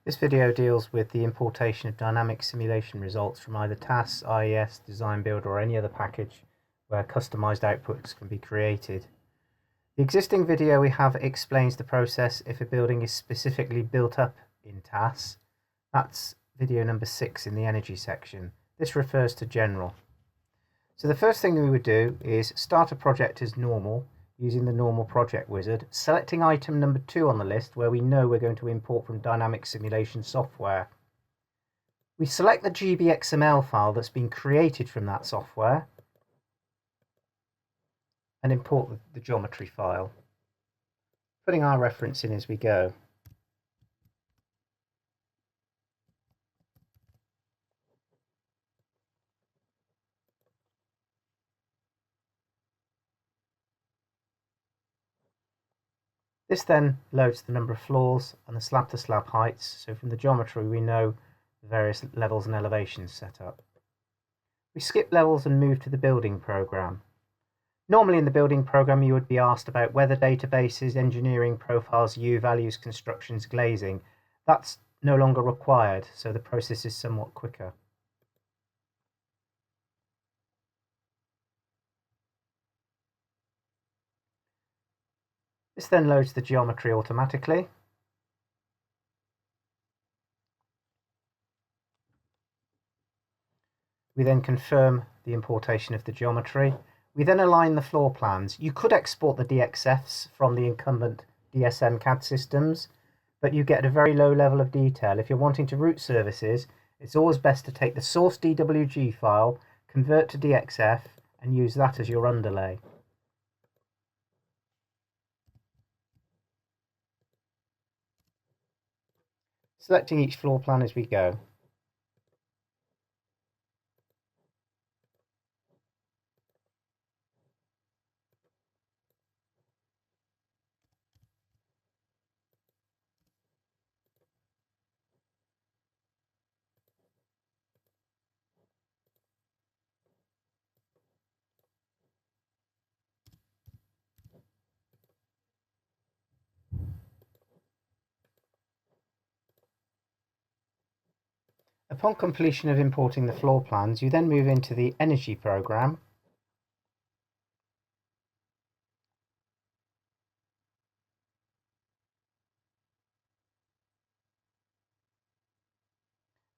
This video deals with the importation of dynamic simulation results from either TAS, IES, Design Builder or any other package where customized outputs can be created. The existing video we have explains the process if a building is specifically built up in TAS. That's video number 6 in the energy section. This refers to general. So the first thing we would do is start a project as normal using the normal project wizard, selecting item number 2 on the list where we know we're going to import from dynamic simulation software. We select the GBXML file that's been created from that software and import the geometry file, putting our reference in as we go. This then loads the number of floors and the slab to slab heights, so from the geometry we know the various levels and elevations set up. We skip levels and move to the building program. Normally in the building program you would be asked about weather databases, engineering profiles, U values, constructions, glazing. That's no longer required, so the process is somewhat quicker. This then loads the geometry automatically. We then confirm the importation of the geometry. We then align the floor plans. You could export the DXFs from the incumbent DSM CAD systems, but you get a very low level of detail. If you're wanting to route services, it's always best to take the source DWG file, convert to DXF, and use that as your underlay. Selecting each floor plan as we go. Upon completion of importing the floor plans, you then move into the energy program.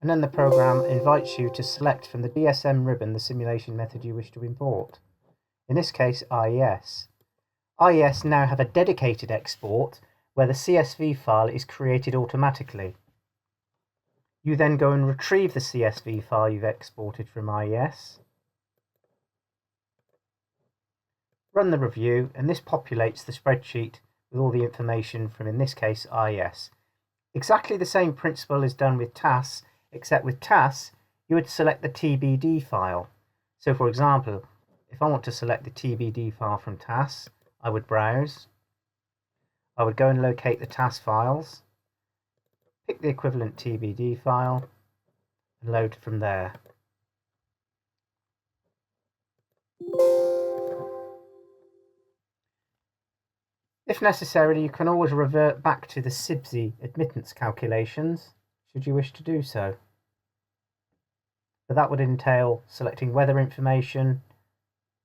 And then the program invites you to select from the DSM ribbon the simulation method you wish to import. In this case, IES. IES now have a dedicated export where the CSV file is created automatically. You then go and retrieve the CSV file you've exported from IES, run the review, and this populates the spreadsheet with all the information from, in this case, IES. Exactly the same principle is done with TAS, except with TAS you would select the TBD file. So for example, if I want to select the TBD file from TAS, I would browse, I would go and locate the TAS files, pick the equivalent TBD file and load from there. If necessary, you can always revert back to the SIBSI admittance calculations should you wish to do so. But that would entail selecting weather information,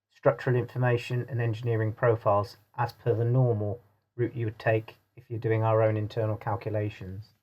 structural information and engineering profiles as per the normal route you would take if you're doing our own internal calculations.